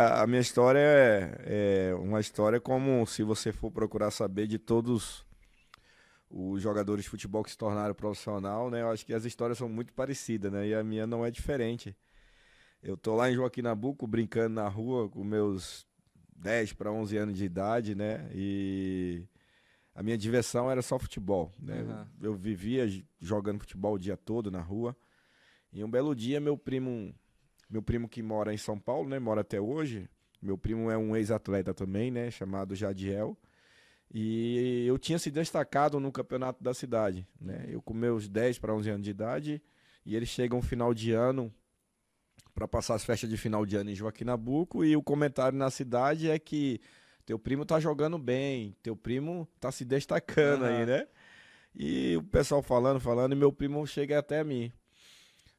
A minha história é uma história como se você for procurar saber de todos os jogadores de futebol que se tornaram profissional, né? Eu acho que as histórias são muito parecidas, né? E a minha não é diferente. Eu tô lá em Joaquim Nabuco brincando na rua com meus 10 para 11 anos de idade, né? E a minha diversão era só futebol, né? Aham. Eu vivia jogando futebol o dia todo na rua. E um belo dia meu primo que mora em São Paulo, né? Mora até hoje. Meu primo é um ex-atleta também, né? Chamado Jadiel. E eu tinha se destacado no campeonato da cidade, né? Eu com meus 10 para 11 anos de idade. E eles chegam final de ano para passar as festas de final de ano em Joaquim Nabuco. E o comentário na cidade é que teu primo tá jogando bem, teu primo tá se destacando aí, Aham. né? E o pessoal falando, falando, e meu primo chega até mim.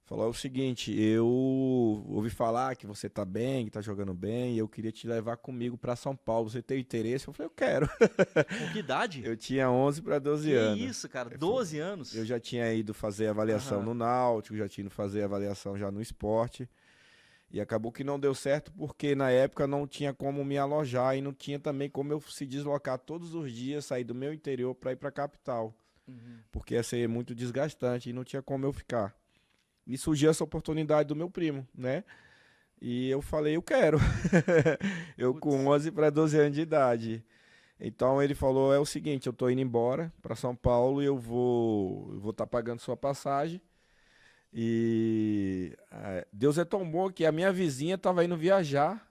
Falou o seguinte, eu ouvi falar que você tá bem, que tá jogando bem, e eu queria te levar comigo pra São Paulo. Você tem interesse? Eu falei, eu quero. Com que idade? Eu tinha 11 para Que 12 anos. isso, cara? Ele falou, 12 eu anos? já tinha ido fazer avaliação Aham. no Náutico, já tinha ido fazer avaliação já no esporte. E acabou que não deu certo porque na época não tinha como me alojar e não tinha também como eu se deslocar todos os dias, sair do meu interior para ir para a capital, Uhum. porque ia ser muito desgastante e não tinha como eu ficar. E surgiu essa oportunidade do meu primo, né? E eu falei, eu quero. Eu com Putz. 11 para 12 anos de idade. Então ele falou, é o seguinte, eu tô indo embora para São Paulo e eu vou estar pagando sua passagem. E Deus é tão bom que a minha vizinha estava indo viajar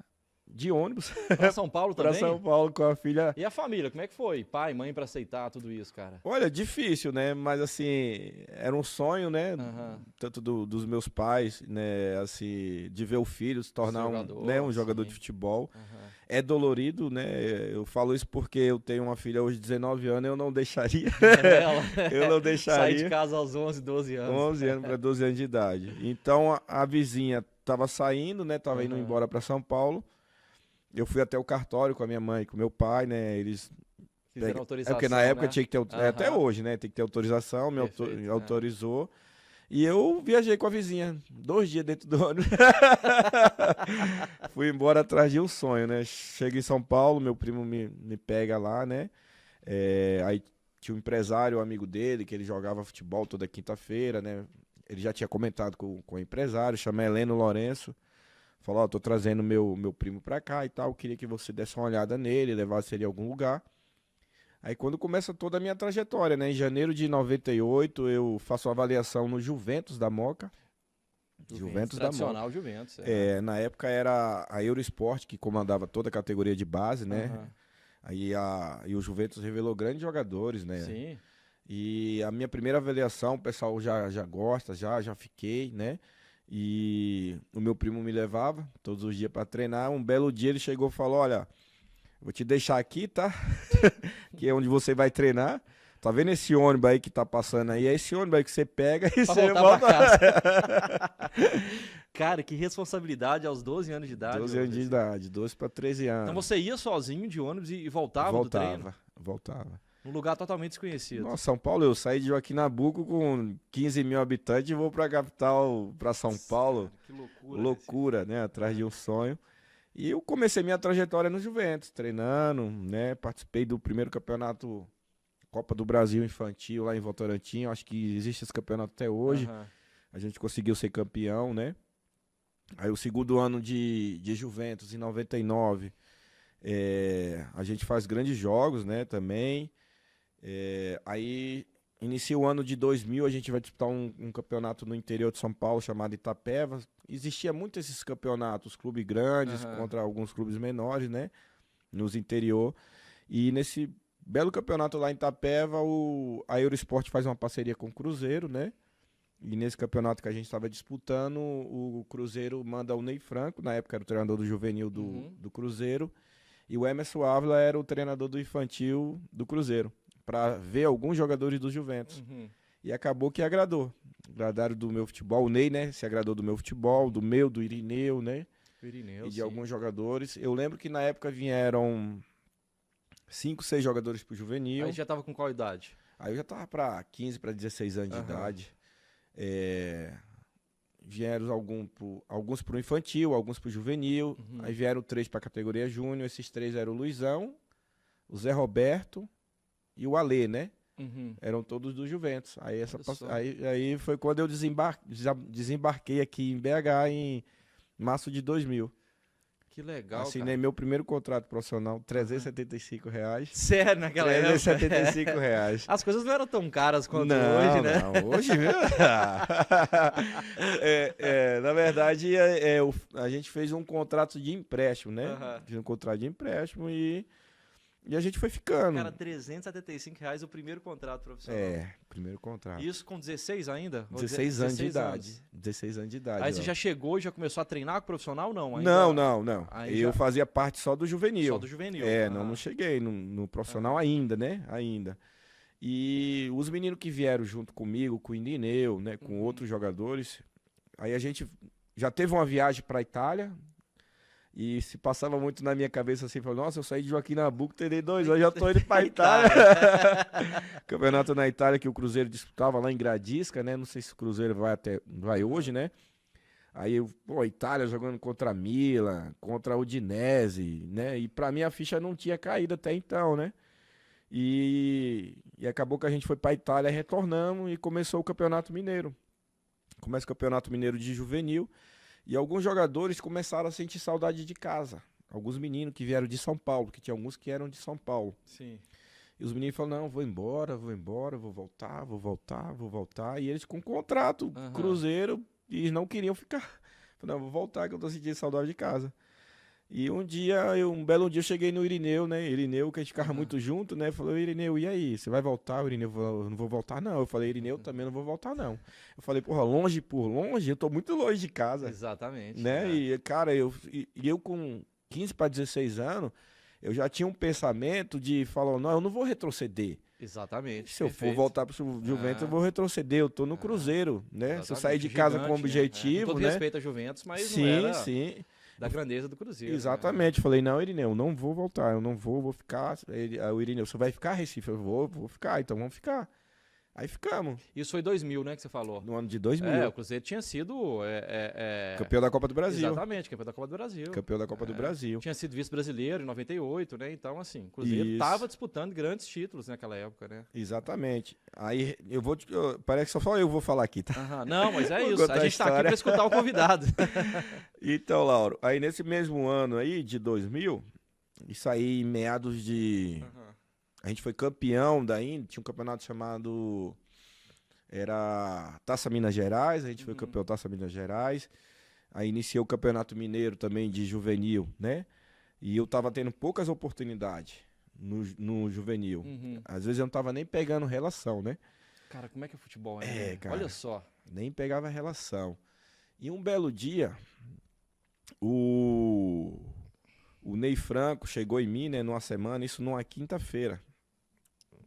de ônibus Pra São Paulo para São também? Paulo com a filha. E a família, como é que foi? Pai, mãe pra aceitar tudo isso, cara? Olha, difícil, né? Mas assim, era um sonho, né? Aham. Tanto dos meus pais, né? Assim, de ver o filho se Ser tornar um jogador, jogador de sim. futebol. Aham. É dolorido, né? Eu falo isso porque eu tenho uma filha hoje de 19 anos, eu não deixaria. Ela Eu não sai de deixaria. casa aos 11, 12 anos. 11 anos para 12 anos de idade. Então a vizinha estava saindo, né? Tava indo Aham. embora para São Paulo. Eu fui até o cartório com a minha mãe, com meu pai, né? Eles Fizeram é porque na autorização, época né? tinha que ter até Aham. hoje, né? Tem que ter autorização, Perfeito. Aham. autorizou. E eu viajei com a vizinha, 2 dias dentro do ônibus. Fui embora atrás de um sonho, né? Chego em São Paulo, meu primo me pega lá, né? Aí tinha um empresário, um amigo dele, que ele jogava futebol toda quinta-feira, né? Ele já tinha comentado com o empresário, chama Heleno Lourenço. Falou, ó, tô trazendo meu primo pra cá e tal, queria que você desse uma olhada nele, levasse ele em algum lugar. Aí quando começa toda a minha trajetória, né? Em janeiro de 98 eu faço uma avaliação no Juventus da Moca. Juventus, Juventus da Moca. tradicional Juventus. Aham. Na época era a Eurosport que comandava toda a categoria de base, né? Aham. E o Juventus revelou grandes jogadores, né? Sim. E a minha primeira avaliação, o pessoal já gosta, já fiquei, né? E o meu primo me levava todos os dias para treinar. Um belo dia ele chegou e falou: Olha, vou te deixar aqui, tá? Que é onde você vai treinar. Tá vendo esse ônibus aí que tá passando aí? É esse ônibus aí que você pega e Pra você voltar pra volta. casa. Cara, que responsabilidade aos 12 anos de idade, 12 ô anos de Vecino. idade, 12 para 13 Então anos. você ia sozinho de ônibus e voltava do treino? Voltava. Num lugar totalmente desconhecido. Nossa, São Paulo, eu saí de Joaquim Nabuco com 15 mil habitantes e vou pra capital, pra São Nossa, Paulo. cara, que loucura, Vecino. Loucura, né? Atrás É. de um sonho. E eu comecei minha trajetória no Juventus, treinando, né? Participei do primeiro campeonato Copa do Brasil Infantil lá em Votorantim. Acho que existe esse campeonato até hoje. Aham. A gente conseguiu ser campeão, né? Aí o segundo ano de Juventus, em 99, a gente faz grandes jogos, né? Também. Aí inicia o ano de 2000, a gente vai disputar um campeonato no interior de São Paulo chamado Itapeva. Existia muito esses campeonatos, clubes grandes Aham. contra alguns clubes menores, né? Nos interior. E nesse belo campeonato lá em Itapeva, a Eurosport faz uma parceria com o Cruzeiro, né? E nesse campeonato que a gente estava disputando, o Cruzeiro manda o Ney Franco, na época era o treinador do juvenil Uhum. do Cruzeiro, e o Emerson Ávila era o treinador do infantil do Cruzeiro, para ver alguns jogadores do Juventus. Uhum. E acabou que agradou. Agradaram do meu futebol. O Ney, né? Se agradou do meu futebol, Uhum. do Irineu, né? O Irineu, E de sim. alguns jogadores. Eu lembro que na época vieram 5, 6 jogadores pro Aí juvenil. já tava com qual idade? Aí eu já tava para 15 para 16 anos de Aham. idade. É, vieram alguns pro infantil, alguns pro juvenil. Aí vieram 3 pra categoria júnior. Esses 3 eram o Luizão, o Zé Roberto e o Alê, né? Eram todos do Juventus. Aí foi quando eu desembarquei aqui em BH em março de 2000. Que legal, assinei meu primeiro contrato profissional, R$ 375. Sério, naquela época? R$ 375. As coisas não eram tão caras quanto hoje, né? Não, hoje... na verdade, a gente fez um contrato de empréstimo, né? Fiz um contrato de empréstimo e a gente foi ficando. Cara, R$ 375 o primeiro contrato profissional. Primeiro contrato. Isso com 16 ainda? 16 anos de idade. 16 anos de idade. Aí você já chegou e já começou a treinar com profissional, não? Ainda... Não. Eu fazia parte só do juvenil. Só do juvenil. Não cheguei no profissional ainda, né? Ainda. E os meninos que vieram junto comigo, com o Indineu, né? Com outros jogadores. Aí a gente já teve uma viagem para a Itália. E se passava muito na minha cabeça assim, falou, nossa, eu saí de Joaquim Nabuco, terei 2 anos, já tô indo pra Itália. Campeonato na Itália que o Cruzeiro disputava lá em Gradisca, né? Não sei se o Cruzeiro vai hoje, né? Aí, Itália jogando contra a Milan, contra a Udinese, né? E pra mim a ficha não tinha caído até então, né? E acabou que a gente foi pra Itália, retornamos e começou o Campeonato Mineiro. Começa o Campeonato Mineiro de Juvenil. E alguns jogadores começaram a sentir saudade de casa. Alguns meninos que vieram de São Paulo, que tinha alguns que eram de São Paulo. Sim. E os meninos falaram, não, vou embora, vou voltar. E eles com contrato, Cruzeiro, e não queriam ficar. Falaram, não, vou voltar que eu tô sentindo saudade de casa. E um belo dia eu cheguei no Irineu, né? Irineu, que a gente ficava muito junto, né? Falou, Irineu, e aí? Você vai voltar? O Irineu falou, eu não vou voltar, não. Eu falei, Irineu, também não vou voltar, não. Eu falei, porra, longe por longe, eu tô muito longe de casa. Exatamente. Né? E, cara, eu com 15 para 16 anos, eu já tinha um pensamento de falar, não, eu não vou retroceder. Exatamente. Se eu for voltar pro Juventus, eu vou retroceder. Eu tô no Cruzeiro, né? Exatamente. Se eu sair de casa com objetivo, com todo né? respeito a Juventus, mas sim, não era da grandeza do Cruzeiro. Exatamente. Falei, não, Irineu, não vou voltar. Eu não vou ficar. O Irineu, você vai ficar, Recife? Eu vou ficar, então vamos ficar. Aí ficamos. Isso foi 2000, né, que você falou? No ano de 2000. O Cruzeiro tinha sido... campeão da Copa do Brasil. Exatamente, campeão da Copa do Brasil. Campeão da Copa do Brasil. Tinha sido vice-brasileiro em 98, né? Então, assim, o Cruzeiro estava disputando grandes títulos naquela época, né? Exatamente. Aí, parece que só eu vou falar aqui, tá? Não, mas é isso. A gente tá aqui para escutar o convidado. Então, Lauro, aí nesse mesmo ano aí, de 2000, isso aí em meados de... A gente foi campeão daí, tinha um campeonato chamado... Era Taça Minas Gerais, a gente foi campeão Taça Minas Gerais. Aí iniciou o Campeonato Mineiro também de juvenil, né? E eu tava tendo poucas oportunidades no juvenil. Às vezes eu não tava nem pegando relação, né? Cara, como é que é futebol, né? Cara, olha só. Nem pegava relação. E um belo dia, o Ney Franco chegou em mim, né, numa semana, isso numa quinta-feira.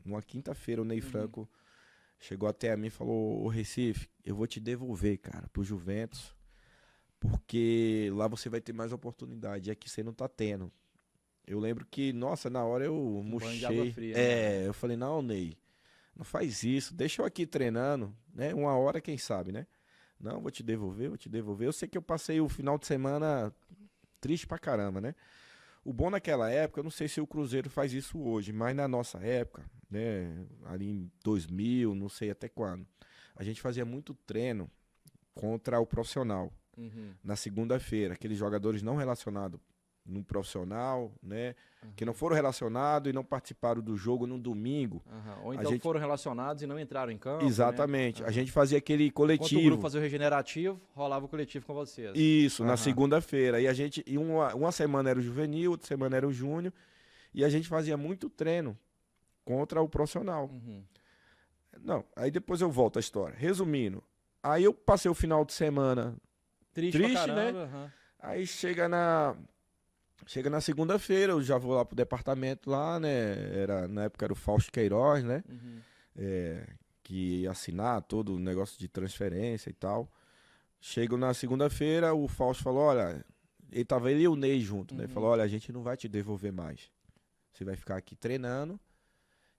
Numa quinta-feira o Ney Franco chegou até a mim e falou, ô Recife, eu vou te devolver, cara, pro Juventus, porque lá você vai ter mais oportunidade, aqui você não tá tendo. Eu lembro que, nossa, na hora eu murchei. Fria, né? Eu falei, não, Ney, não faz isso, deixa eu aqui treinando, né, uma hora quem sabe, né? Não, vou te devolver. Eu sei que eu passei o final de semana triste pra caramba, né? O bom naquela época, eu não sei se o Cruzeiro faz isso hoje, mas na nossa época, né, ali em 2000, não sei até quando, a gente fazia muito treino contra o profissional. Na segunda-feira, aqueles jogadores não relacionados no profissional, né, que não foram relacionados e não participaram do jogo no domingo. Ou então foram relacionados e não entraram em campo. Exatamente. Né? A gente fazia aquele coletivo. Enquanto o grupo fazia o regenerativo, rolava o coletivo com vocês. Isso, na segunda-feira. E uma semana era o juvenil, outra semana era o júnior. E a gente fazia muito treino contra o profissional. Não, aí depois eu volto à história. Resumindo, aí eu passei o final de semana triste né? Aí chega na segunda-feira, eu já vou lá pro departamento lá, né? Na época era o Fausto Queiroz, né? Que ia assinar todo o negócio de transferência e tal. Chego na segunda-feira, o Fausto falou, olha, ele e o Ney junto, né? Falou, olha, a gente não vai te devolver mais. Você vai ficar aqui treinando,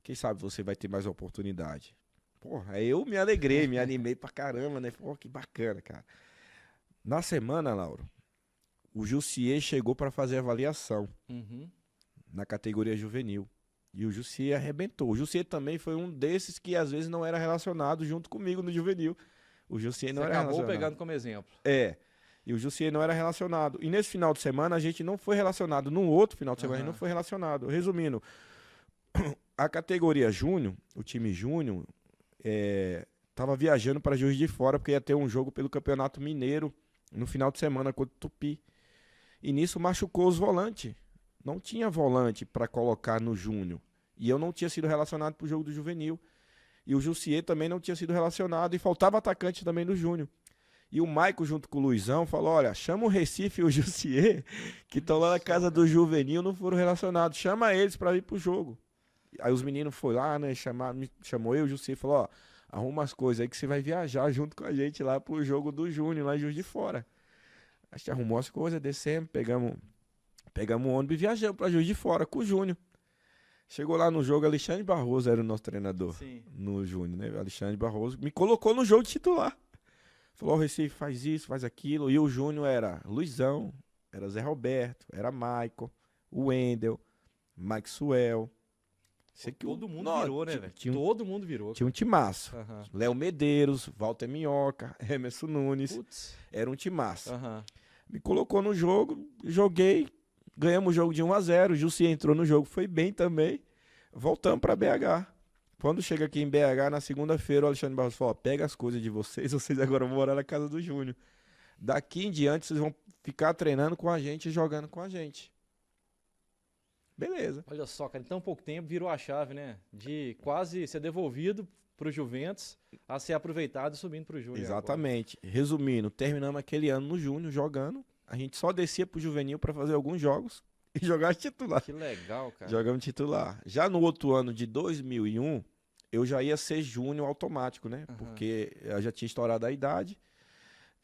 quem sabe você vai ter mais oportunidade. Porra, aí eu me alegrei, me animei pra caramba, né? Pô, que bacana, cara. Na semana, Lauro, o Jussier chegou para fazer avaliação na categoria juvenil. E o Jussier arrebentou. O Jussier também foi um desses que às vezes não era relacionado junto comigo no juvenil. O Jussier não era relacionado. Acabou pegando como exemplo. E o Jussier não era relacionado. E nesse final de semana a gente não foi relacionado. No outro final de semana a gente não foi relacionado. Resumindo, a categoria júnior, o time júnior, estava viajando para Juiz de Fora porque ia ter um jogo pelo Campeonato Mineiro no final de semana contra o Tupi. E nisso machucou os volantes. Não tinha volante para colocar no júnior. E eu não tinha sido relacionado para o jogo do juvenil. E o Jussier também não tinha sido relacionado. E faltava atacante também no júnior. E o Maico, junto com o Luizão, falou: olha, chama o Recife e o Jussier, que estão lá na casa do juvenil, não foram relacionados. Chama eles para ir pro jogo. Aí os meninos foram lá, né? Chamou eu, o Jussier, falou: ó, arruma as coisas aí que você vai viajar junto com a gente lá pro jogo do júnior, lá em Juiz de Fora. A gente arrumou as coisas, descemos, pegamos o ônibus e viajamos pra Juiz de Fora com o Júnior. Chegou lá no jogo, Alexandre Barroso era o nosso treinador. Sim. No Júnior, né? Alexandre Barroso me colocou no jogo de titular. Falou: o Recife faz isso, faz aquilo. E o Júnior era Luizão, era Zé Roberto, era Maicon, o Wendel, Maxwell. Todo mundo virou, né, velho? Todo mundo virou. Tinha um timaço. Léo Medeiros, Walter Minhoca, Emerson Nunes. Putz. Era um timaço. Me colocou no jogo, joguei, ganhamos o jogo de 1-0. O Jussier entrou no jogo, foi bem também. Voltamos para BH. Quando chega aqui em BH, na segunda-feira, o Alexandre Barroso falou: pega as coisas de vocês agora vão morar na casa do Júnior. Daqui em diante, vocês vão ficar treinando com a gente e jogando com a gente. Beleza. Olha só, cara, em tão pouco tempo virou a chave, né? De quase ser devolvido pro Juventus a ser aproveitado e subindo pro Júnior. Exatamente. Agora. Resumindo, terminamos aquele ano no Júnior jogando. A gente só descia pro juvenil para fazer alguns jogos e jogar titular. Que legal, cara. Jogamos titular. Já no outro ano de 2001, eu já ia ser júnior automático, né? Porque eu já tinha estourado a idade.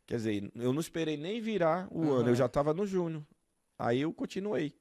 Quer dizer, eu não esperei nem virar o ano, eu já estava no júnior. Aí eu continuei.